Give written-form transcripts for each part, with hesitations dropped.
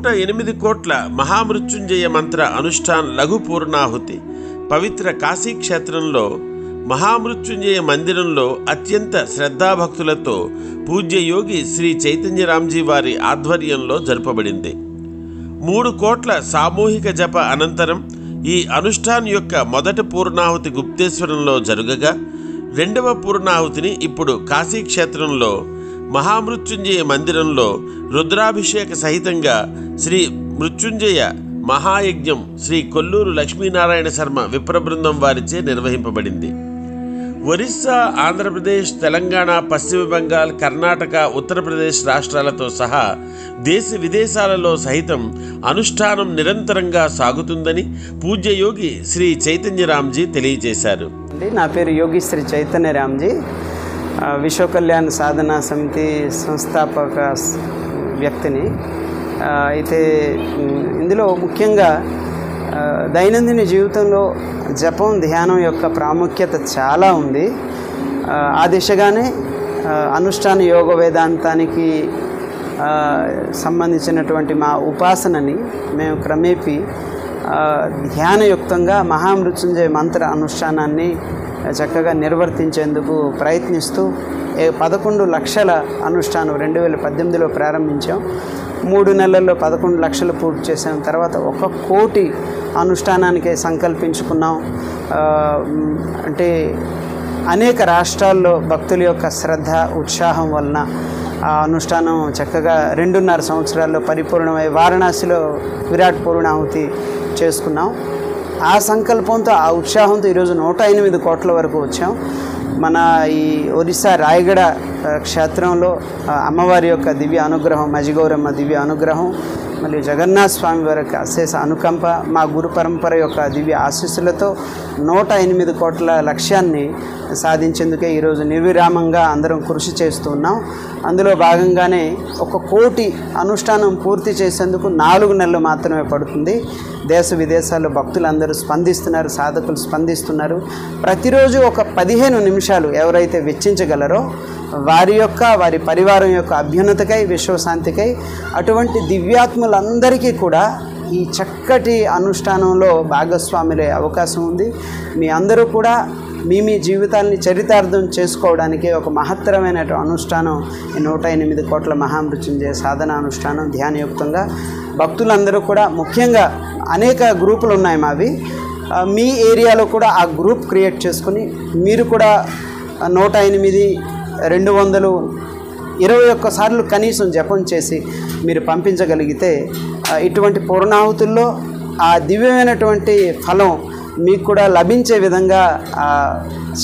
108 కోట్ల మహామృత్యుంజయ మంత్ర అనుష్ఠాన్ లఘు పూర్ణాహుతి పవిత్ర కాశీ క్షేత్రంలో మహామృత్యుంజయ మందిరంలో అత్యంత శ్రద్ధాభక్తులతో పూజ్య యోగి శ్రీ చైతన్యరామ్జీ వారి ఆధ్వర్యంలో జరపబడింది. 3 కోట్ల సామూహిక జప అనంతరం ఈ అనుష్ఠాన్ యొక్క మొదటి పూర్ణాహుతి గుప్తేశ్వరంలో జరుగగా, రెండవ పూర్ణాహుతిని ఇప్పుడు కాశీ క్షేత్రంలో మహామృత్యుంజయ మందిరంలో రుద్రాభిషేక సహితంగా శ్రీ మృత్యుంజయ మహాయజ్ఞం శ్రీ కొల్లూరు లక్ష్మీనారాయణ శర్మ విప్రబృందం వారిచే నిర్వహింపబడింది. ఒరిస్సా, ఆంధ్రప్రదేశ్, తెలంగాణ, పశ్చిమ బెంగాల్, కర్ణాటక, ఉత్తరప్రదేశ్ రాష్ట్రాలతో సహా దేశ విదేశాలలో సహితం అనుష్ఠానం నిరంతరంగా సాగుతుందని పూజ్య యోగి శ్రీ చైతన్యరామ్జీ తెలియజేశారు. నా పేరు యోగి శ్రీ చైతన్యరామ్జీ, విశ్వ కళ్యాణ సాధనా సమితి సంస్థాపక వ్యక్తిని. అయితే ఇందులో ముఖ్యంగా దైనందిన జీవితంలో జపం, ధ్యానం యొక్క ప్రాముఖ్యత చాలా ఉంది. ఆ దిశగానే అనుష్ఠాన యోగ వేదాంతానికి సంబంధించినటువంటి మా ఉపాసనని మేము క్రమేపీ ధ్యానయుక్తంగా మహామృత్యుంజయ మంత్ర అనుష్ఠానాన్ని చక్కగా నిర్వర్తించేందుకు ప్రయత్నిస్తూ 11 లక్షల అనుష్ఠానం 2018లో ప్రారంభించాం. 3 నెలల్లో 11 లక్షలు పూర్తి చేసాం. తర్వాత 1 కోటి అనుష్ఠానానికే సంకల్పించుకున్నాం. అంటే అనేక రాష్ట్రాల్లో భక్తుల యొక్క శ్రద్ధ, ఉత్సాహం వలన ఆ అనుష్ఠానం చక్కగా 2.5 సంవత్సరాల్లో పరిపూర్ణమై వారణాసిలో విరాట్ పూర్ణాహుతి చేసుకున్నాం. ఆ సంకల్పంతో, ఆ ఉత్సాహంతో ఈరోజు 108 కోట్ల వరకు వచ్చాం. మన ఈ ఒరిస్సా రాయగడ క్షేత్రంలో అమ్మవారి యొక్క దివ్య అనుగ్రహం, మజిగౌరమ్మ దివ్య అనుగ్రహం, మళ్ళీ జగన్నాథ స్వామి వారి యొక్క అశేష అనుకంప, మా గురు పరంపర యొక్క దివ్య ఆశీస్సులతో 108 కోట్ల లక్ష్యాన్ని సాధించేందుకే ఈరోజు నిర్విరామంగా అందరం కృషి చేస్తున్నాం. అందులో భాగంగానే 1 కోటి అనుష్ఠానం పూర్తి చేసేందుకు 4 నెలలు మాత్రమే పడుతుంది. దేశ విదేశాల్లో భక్తులందరూ స్పందిస్తున్నారు, సాధకులు స్పందిస్తున్నారు. ప్రతిరోజు ఒక 15 నిమిషాలు ఎవరైతే వెచ్చించగలరో వారి పరివారం యొక్క అభ్యున్నతకై, విశ్వశాంతికై, అటువంటి దివ్యాత్ములందరికీ కూడా ఈ చక్కటి అనుష్ఠానంలో భాగస్వాములే అవకాశం ఉంది. మీ అందరూ కూడా మీ జీవితాన్ని చరితార్థం చేసుకోవడానికి ఒక మహత్తరమైన అనుష్ఠానం ఈ 108 కోట్ల మహామృత్యుంజయ సాధన అనుష్ఠానం ధ్యానయుక్తంగా భక్తులందరూ కూడా, ముఖ్యంగా అనేక గ్రూపులు ఉన్నాయి మావి, మీ ఏరియాలో కూడా ఆ గ్రూప్ క్రియేట్ చేసుకుని మీరు కూడా 108 221 సార్లు కనీసం జపం చేసి మీరు పంపించగలిగితే ఇటువంటి పూర్ణాహుతుల్లో ఆ దివ్యమైనటువంటి ఫలం మీకు కూడా లభించే విధంగా ఆ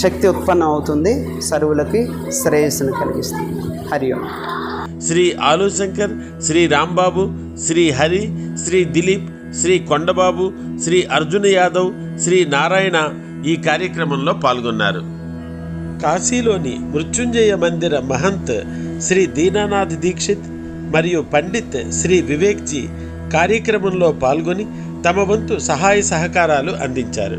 శక్తి ఉత్పన్నం అవుతుంది, సర్వులకి శ్రేయస్సును కలిగిస్తుంది. హరి ఓం. శ్రీ ఆలుశంకర్, శ్రీ రాంబాబు, శ్రీ హరి, శ్రీ దిలీప్, శ్రీ కొండబాబు, శ్రీ అర్జున యాదవ్, శ్రీ నారాయణ ఈ కార్యక్రమంలో పాల్గొన్నారు. కాశీలోని మృత్యుంజయ మందిర మహంత్ శ్రీ దీనానాథ్ దీక్షిత్ మరియు పండిత్ శ్రీ వివేక్జీ కార్యక్రమంలో పాల్గొని తమ వంతు సహాయ సహకారాలు అందించారు.